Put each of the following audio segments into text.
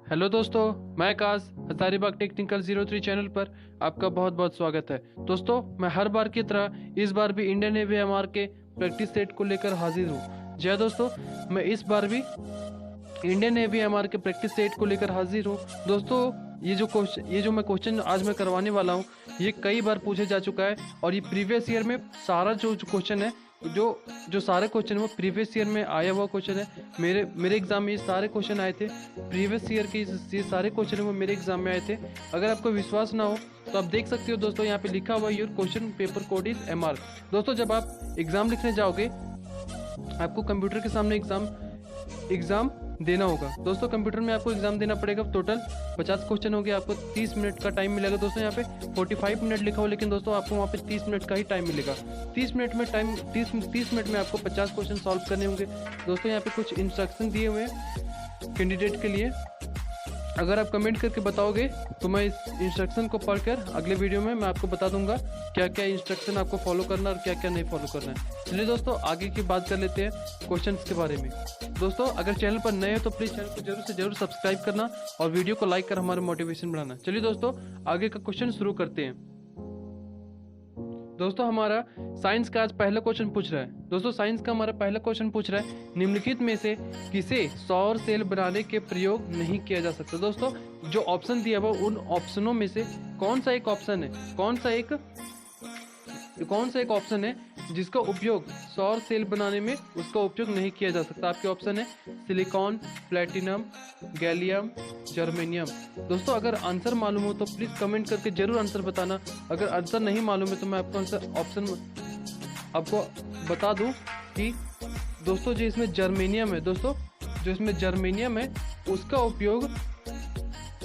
Hello दोस्तों, मैं आकाश Hazaribagh technical 03 channel पर आपका बहुत बहुत स्वागत है। दोस्तों, मैं हर बार की तरह इस बार भी इंडियन नेवी एमआर के प्रैक्टिस सेट को लेकर हाजिर हूँ। जी हाँ दोस्तों, मैं इस बार भी इंडियन नेवी एमआर के प्रैक्टिस सेट को लेकर हाजिर हूँ। दोस्तों, ये जो मैं क्वेश्चन आज मैं करवाने वाला हूँ, ये कई बार पूछे जा चुका है और ये प्रीवियस ईयर में सारा जो क्वेश्चन है, जो जो सारे क्वेश्चन है वो प्रीवियस ईयर में आया हुआ क्वेश्चन है। मेरे एग्जाम में ये सारे क्वेश्चन आए थे। प्रीवियस ईयर के ये सारे क्वेश्चन है वो मेरे एग्जाम में आए थे। अगर आपको विश्वास ना हो तो आप देख सकते हो दोस्तों, यहाँ पे लिखा हुआ your question paper code is MR. दोस्तों, जब आप एग्जाम लिखने जाओगे, आपको कंप्यूटर के सामने एग्जाम देना होगा। दोस्तों, कंप्यूटर में आपको एग्जाम देना पड़ेगा। टोटल 50 क्वेश्चन हो गए। आपको 30 मिनट का टाइम मिलेगा। दोस्तों, यहाँ पे 45 मिनट लिखा हो, लेकिन दोस्तों आपको वहाँ पे 30 मिनट का ही टाइम मिलेगा। 30 मिनट में आपको 50 क्वेश्चन सॉल्व करने होंगे। दोस्तों, यहाँ पे कुछ इंस्ट्रक्शन दिए हुए हैं कैंडिडेट के लिए। अगर आप कमेंट करके बताओगे तो मैं इस इंस्ट्रक्शन को पढ़कर अगले वीडियो में मैं आपको बता दूंगा क्या क्या इंस्ट्रक्शन आपको फॉलो करना है और क्या क्या नहीं फॉलो करना है। चलिए दोस्तों, आगे की बात कर लेते हैं क्वेश्चंस के बारे में। दोस्तों, अगर चैनल पर नए हो तो प्लीज़ चैनल को जरूर से जरूर सब्सक्राइब करना और वीडियो को लाइक कर हमारा मोटिवेशन बढ़ाना। चलिए दोस्तों, आगे का क्वेश्चन शुरू करते हैं। दोस्तों, हमारा साइंस का आज पहला क्वेश्चन पूछ रहा है। दोस्तों, साइंस का हमारा पहला क्वेश्चन पूछ रहा है, निम्नलिखित में से किसे सौर सेल बनाने के प्रयोग नहीं किया जा सकता। दोस्तों, जो ऑप्शन दिया हुआ उन ऑप्शनों में से कौन सा एक ऑप्शन है, कौन सा एक ऑप्शन है जिसका उपयोग सौर सेल बनाने में उसका उपयोग नहीं किया जा सकता। आपके ऑप्शन है सिलिकॉन, प्लेटिनम, गैलियम, जर्मेनियम। दोस्तों, अगर आंसर मालूम हो तो प्लीज कमेंट करके जरूर आंसर बताना। अगर आंसर नहीं मालूम है तो मैं आपको ऑप्शन आपको बता दूं कि दोस्तों जो इसमें जर्मेनियम है, दोस्तों जो इसमें जर्मेनियम है उसका उपयोग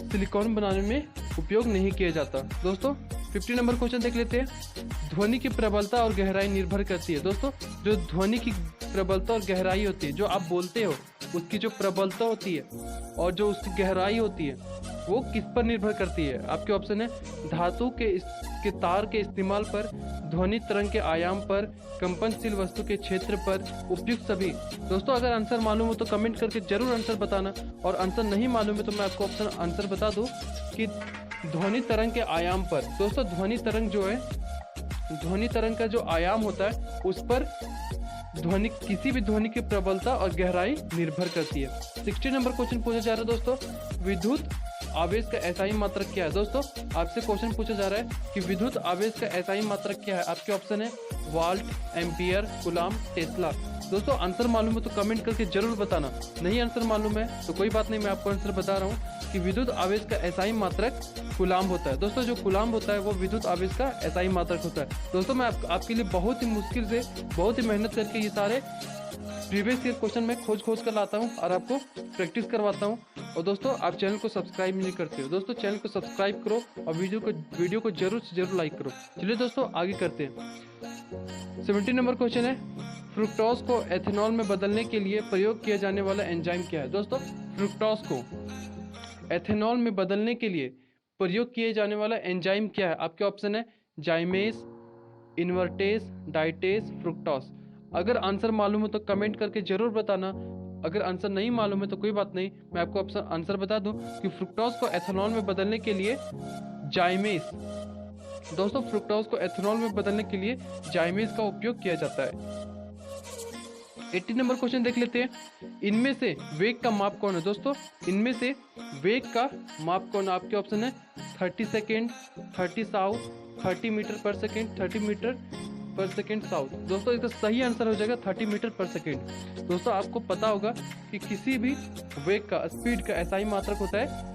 सिलिकॉन बनाने में उपयोग नहीं किया जाता। दोस्तों, 50 नंबर क्वेश्चन देख लेते हैं। ध्वनि की प्रबलता और गहराई निर्भर करती है। दोस्तों, जो ध्वनि की प्रबलता और गहराई होती है, जो आप बोलते हो उसकी जो प्रबलता होती है और जो उसकी गहराई होती है वो किस पर निर्भर करती है। आपके ऑप्शन है धातु के तार के इस्तेमाल पर, ध्वनि तरंग के आयाम पर, कंपनशील वस्तु के क्षेत्र पर, उपयुक्त सभी। दोस्तों, अगर आंसर मालूम हो तो कमेंट करके जरूर आंसर बताना और आंसर नहीं मालूम है तो मैं आपको ऑप्शन आंसर बता दूं कि ध्वनि तरंग के आयाम पर। दोस्तों, ध्वनि तरंग जो है, ध्वनि तरंग का जो आयाम होता है उस पर किसी भी ध्वनि की प्रबलता और गहराई निर्भर करती है। 60 नंबर क्वेश्चन पूछा जा रहा है। दोस्तों, विद्युत आवेश का एसआई मात्रक क्या है। दोस्तों, आपसे क्वेश्चन पूछा जा रहा है कि विद्युत आवेश का एसआई मात्रक क्या है। आपके ऑप्शन है वाल्ट, एम्पियर, कूलाम, टेस्ला। दोस्तों, आंसर मालूम है तो कमेंट करके जरूर बताना। नहीं आंसर मालूम है तो कोई बात नहीं, मैं आपको आंसर बता रहा हूँ कि विद्युत आवेश का एसआई मात्रक कूलाम होता है। दोस्तों, जो कूलाम होता है वो विद्युत आवेश का एसआई मात्रक होता है। दोस्तों, मैं आपके लिए बहुत ही मुश्किल से, बहुत ही मेहनत करके ये सारे प्रीवियस ईयर क्वेश्चन मैं खोज कर लाता हूँ और आपको प्रैक्टिस करवाता हूँ। और दोस्तों, आप चैनल को सब्सक्राइब नहीं करते हो। दोस्तों, चैनल को सब्सक्राइब करो और वीडियो को जरूर से जरूर लाइक करो। चलिए दोस्तों, आगे करते हैं। 70 नंबर क्वेश्चन है, फ्रुक्टोज को एथेनॉल में बदलने के लिए प्रयोग किया जाने वाला एंजाइम क्या है। दोस्तों, फ्रुक्टोज को एथेनॉल में बदलने के लिए प्रयोग किए जाने वाला एंजाइम क्या है। आपके ऑप्शन है जाइमेस, इन्वर्टेस, डाइटेस, फ्रुक्टोज। अगर आंसर मालूम हो तो कमेंट करके जरूर बताना। अगर आंसर नहीं मालूम है तो कोई बात नहीं, मैं आपको आंसर बता दूं कि फ्रुक्टोज को एथेनॉल में बदलने के लिए जाइमेस। दोस्तों, फ्रुक्टोज को एथेनॉल में बदलने के लिए जाइमेस का उपयोग किया जाता है। 80 नंबर क्वेश्चन देख लेते हैं। इनमें से वेग का माप कौन है। दोस्तों, इनमें से वेग का माप कौन है। आपके ऑप्शन है 30 सेकेंड, 30 साउथ, 30 मीटर पर सेकेंड, 30 मीटर पर सेकेंड साउथ। दोस्तों, इसका सही आंसर हो जाएगा 30 मीटर पर सेकेंड। दोस्तों, आपको पता होगा कि किसी भी वेग का, स्पीड का एसआई मात्रक होता है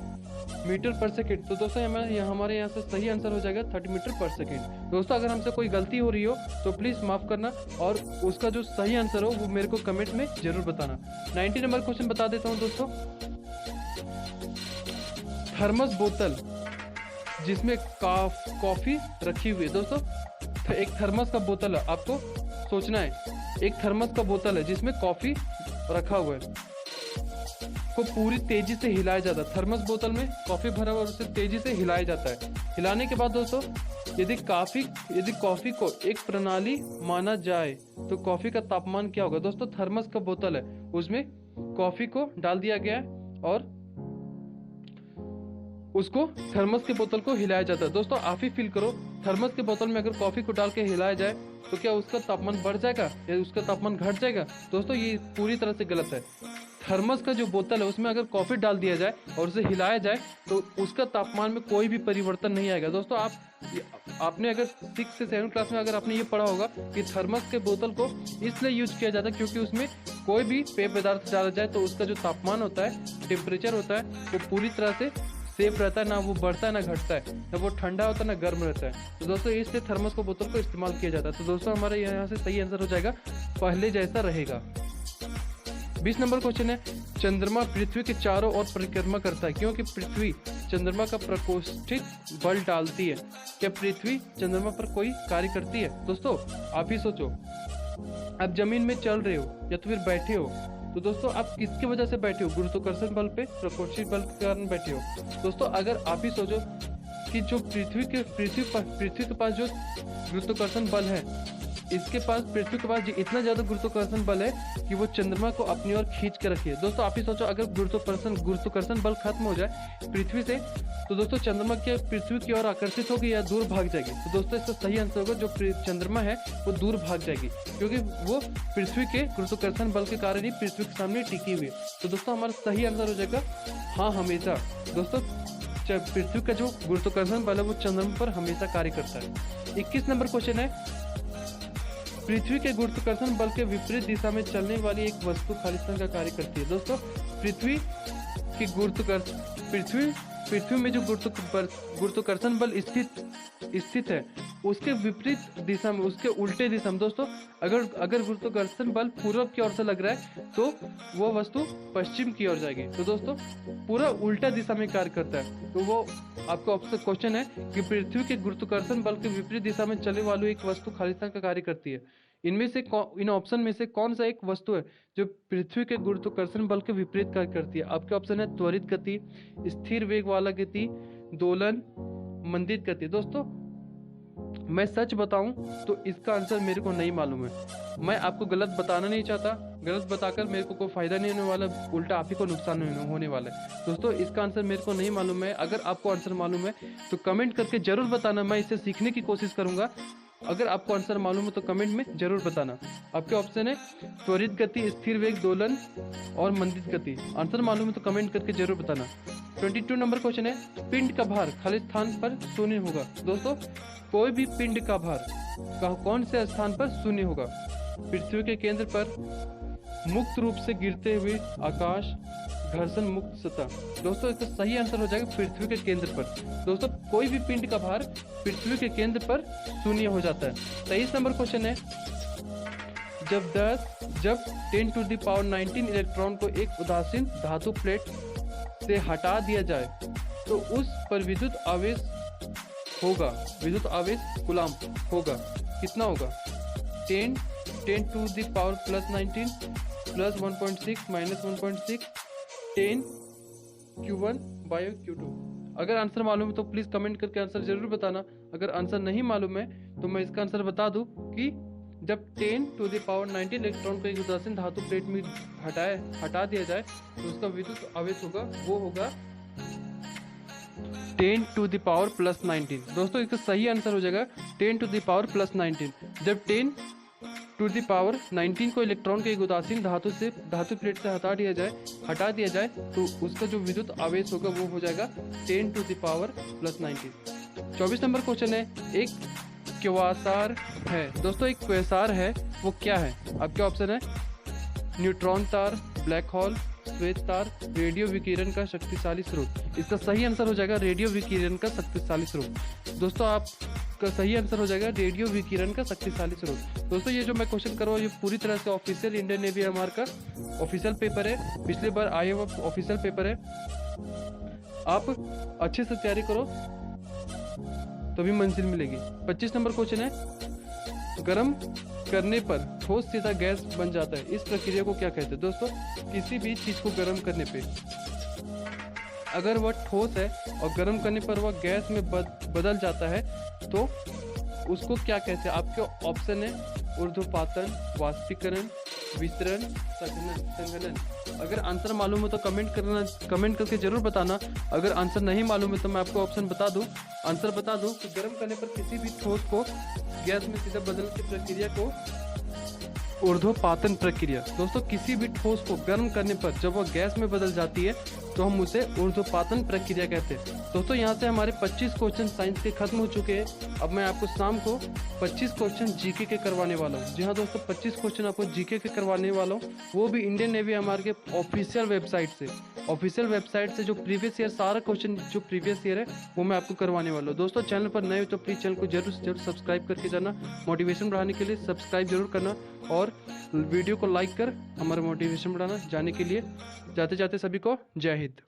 मीटर पर सेकेंड। तो दोस्तों, हमारे यहाँ से सही आंसर हो जाएगा 30 मीटर पर सेकेंड। दोस्तों, अगर हमसे कोई गलती हो रही हो तो प्लीज माफ करना और उसका जो सही आंसर हो वो मेरे को कमेंट में जरूर बताना। 90 नंबर क्वेश्चन बता देता हूँ दोस्तों। थर्मस बोतल जिसमें कॉफी रखी हुई है। दोस्तों, एक थर्मस का बोतल है, आपको सोचना है एक थर्मस का बोतल है जिसमें कॉफी रखा हुआ है, को पूरी तेजी से हिलाया जाता है। थर्मस बोतल में कॉफी भरा हुआ और उसे तेजी से हिलाया जाता है। हिलाने के बाद दोस्तों, यदि कॉफी को एक प्रणाली माना जाए तो कॉफी का तापमान क्या होगा। दोस्तों, थर्मस का बोतल है, उसमें कॉफी को डाल दिया गया है और उसको थर्मस के बोतल को हिलाया जाता है। दोस्तों आप ही फील करो, थर्मस के बोतल में अगर कॉफी को डाल के हिलाया जाए तो क्या उसका तापमान बढ़ जाएगा या उसका तापमान घट जाएगा? दोस्तों ये पूरी तरह से गलत है। थर्मस का जो बोतल है उसमें अगर कॉफी डाल दिया जाए और उसे हिलाया जाए तो उसका तापमान में कोई भी परिवर्तन नहीं आएगा। दोस्तों आपने अगर 6 से 7 क्लास में अगर आपने ये पढ़ा होगा कि थर्मस के बोतल को इसलिए यूज किया जाता है क्योंकि उसमें कोई भी पेय पदार्थ डाला जाए तो उसका जो तापमान होता है, टेम्परेचर होता है, वो पूरी तरह से सेफ रहता है, ना वो बढ़ता है ना घटता है, ना वो ठंडा होता है ना गर्म रहता है। तो दोस्तों इसलिए थर्मस को बोतल को इस्तेमाल किया जाता है। तो दोस्तों हमारे यहाँ से सही आंसर हो जाएगा पहले जैसा रहेगा। 20 नंबर क्वेश्चन है, चंद्रमा पृथ्वी के चारों ओर परिक्रमा करता है क्योंकि पृथ्वी चंद्रमा का प्रकोष्ठित बल डालती है। क्या पृथ्वी चंद्रमा पर कोई कार्य करती है? दोस्तों आप ही सोचो, आप जमीन में चल रहे हो या तो फिर बैठे हो, तो दोस्तों आप किसकी वजह से बैठे हो? गुरुत्वाकर्षण बल पे, प्रकोष्ठित बल के कारण बैठे हो। दोस्तों अगर आप ही सोचो कि जो पृथ्वी के पास जो गुरुत्वाकर्षण बल है, इसके पास पृथ्वी के पास इतना ज्यादा गुरुत्वाकर्षण बल है कि वो चंद्रमा को अपनी ओर खींच के रखी है। दोस्तों आप ही सोचो, अगर गुरुत्वाकर्षण बल खत्म हो जाए पृथ्वी से तो दोस्तों चंद्रमा के पृथ्वी की ओर आकर्षित होगी या दूर भाग जाएगी? तो दोस्तों इसका सही आंसर होगा जो चंद्रमा है वो दूर भाग जाएगी क्योंकि वो पृथ्वी के गुरुत्वाकर्षण बल के कारण ही पृथ्वी के सामने टिकी हुई है। तो दोस्तों हमारा सही आंसर हो जाएगा हाँ हमेशा। दोस्तों पृथ्वी का जो गुरुत्वाकर्षण बल है वो चंद्रमा पर हमेशा कार्य करता है। 21 नंबर क्वेश्चन है, पृथ्वी के गुरुत्वाकर्षण बल के विपरीत दिशा में चलने वाली एक वस्तु खालिस्तान का कार्य करती है। दोस्तों पृथ्वी में जो गुरुत्वाकर्षण बल स्थित है उसके विपरीत दिशा में, उसके उल्टे दिशा में, दोस्तों अगर गुरुत्वाकर्षण बल पूर्व की ओर से लग रहा है तो वो वस्तु पश्चिम की ओर जाएगी। तो दोस्तों पूरा उल्टा दिशा में कार्य करता है। तो वो आपका ऑप्शन क्वेश्चन है कि पृथ्वी के गुरुत्वाकर्षण बल के विपरीत दिशा में चलने वाली एक वस्तु खालिस्तान का कार्य करती है। इन ऑप्शन में से कौन सा एक वस्तु है जो पृथ्वी के गुरुत्वाकर्षण बल के विपरीत कार्य करती है? आपके ऑप्शन है त्वरित गति, स्थिर वेग वाला गति, दोलन, मंदित गति। दोस्तों मैं सच बताऊं तो इसका आंसर मेरे को नहीं मालूम है। मैं आपको गलत बताना नहीं चाहता, गलत बताकर मेरे को कोई फायदा नहीं होने वाला, उल्टा आप ही को नुकसान होने वाला है। दोस्तों इसका आंसर मेरे को नहीं मालूम है। अगर आपको आंसर मालूम है तो कमेंट करके जरूर बताना, मैं इसे सीखने की कोशिश करूंगा। अगर आपको आंसर मालूम है तो कमेंट में जरूर बताना। आपके ऑप्शन है त्वरित गति, स्थिर वेग, दोलन और मंदित गति। आंसर मालूम है तो कमेंट करके जरूर बताना। 22 नंबर क्वेश्चन है, पिंड का भार खाली स्थान पर शून्य होगा। दोस्तों कोई भी पिंड का भार कौन से स्थान पर शून्य होगा? पृथ्वी के केंद्र पर, मुक्त रूप से गिरते हुए आकाश, घर्षण मुक्त सतह। दोस्तों इसका सही आंसर हो जाएगा पृथ्वी के केंद्र पर। दोस्तों कोई भी पिंड का भार पृथ्वी के केंद्र पर शून्य हो जाता है। 23 नंबर क्वेश्चन है, जब 10 to the power 19 इलेक्ट्रॉन को एक उदासीन धातु प्लेट से हटा दिया जाए तो उस पर विद्युत आवेश कूलाम होगा, कितना होगा? 10 to the power plus 19 plus 1.6 minus 1.6 10 Q1 by Q2। अगर आंसर मालूम है तो प्लीज कमेंट करके आंसर जरूर बताना। अगर आंसर नहीं मालूम है तो मैं इसका आंसर बता दूं कि जब 10 to the power 19 इलेक्ट्रॉन को एक उदासीन धातु प्लेट में हटा दिया जाए तो उसका विद्युत आवेश होगा, वो होगा 10 to the power plus 19। दोस्तों इसका सही आंसर हो जाएगा 10 to the power plus 19। जब 10 to the power 19 को इलेक्ट्रॉन के एक उदासीन धातु प्लेट से हटा दिया जाए तो उसका जो विद्युत आवेश होगा वो हो जाएगा 10 to the power plus 19। 24 number question है, एक क्वासार है। दोस्तों एक क्वासार है वो क्या है? आपके ऑप्शन है न्यूट्रॉन तार, ब्लैक होल, श्वेत तार, रेडियो विकिरण का शक्तिशाली स्रोत। इसका सही आंसर हो जाएगा रेडियो विकिरण का शक्तिशाली स्रोत। दोस्तों आपका सही आंसर हो जाएगा रेडियो विकिरण का शक्तिशाली स्रोत। दोस्तों ये जो मैं क्वेश्चन कर रहा हूँ ये पूरी तरह से ऑफिशियल इंडियन नेवी एमआर का ऑफिशियल पेपर है, पिछली बार आया हुआ ऑफिशियल पेपर है। आप अच्छे से तैयारी करो तभी मंजिल मिलेगी। 25 नंबर क्वेश्चन है, गर्म करने पर ठोस सीधा गैस बन जाता है, इस प्रक्रिया को क्या कहते हैं? दोस्तों किसी भी चीज को गर्म करने पे अगर वह ठोस है और गर्म करने पर वह गैस में बदल जाता है तो उसको क्या कहते हैं? आपके ऑप्शन है ऊर्ध्वपातन, वाष्पीकरण, विस्तरण, संघनन। अगर आंसर मालूम हो तो कमेंट करके जरूर बताना। अगर आंसर नहीं मालूम है तो मैं आपको ऑप्शन बता दूं, आंसर बता दूं कि गर्म करने पर किसी भी ठोस को गैस में सीधा बदलने की प्रक्रिया को ऊर्ध्वपातन प्रक्रिया। दोस्तों किसी भी ठोस को गर्म करने पर जब वह गैस में बदल जाती है तो हम उसे ऊर्ध्वपातन प्रक्रिया कहते हैं। दोस्तों यहाँ से हमारे 25 क्वेश्चन साइंस के खत्म हो चुके हैं। अब मैं आपको शाम को 25 क्वेश्चन जीके के करवाने वाला हूँ। जी हाँ दोस्तों, 25 क्वेश्चन आपको जीके के करवाने वाला हूँ, वो भी इंडियन नेवी हमारे के ऑफिशियल वेबसाइट से जो प्रीवियस ईयर सारा क्वेश्चन जो प्रीवियस ईयर है वो मैं आपको करवाने वाला हूँ। दोस्तों चैनल पर नए हो तो प्लीज चैनल को जरूर से जरूर सब्सक्राइब करके जाना। मोटिवेशन बढ़ाने के लिए सब्सक्राइब जरूर करना और वीडियो को लाइक कर हमारा मोटिवेशन बढ़ाना। जाने के लिए जाते जाते सभी को जय हिंद।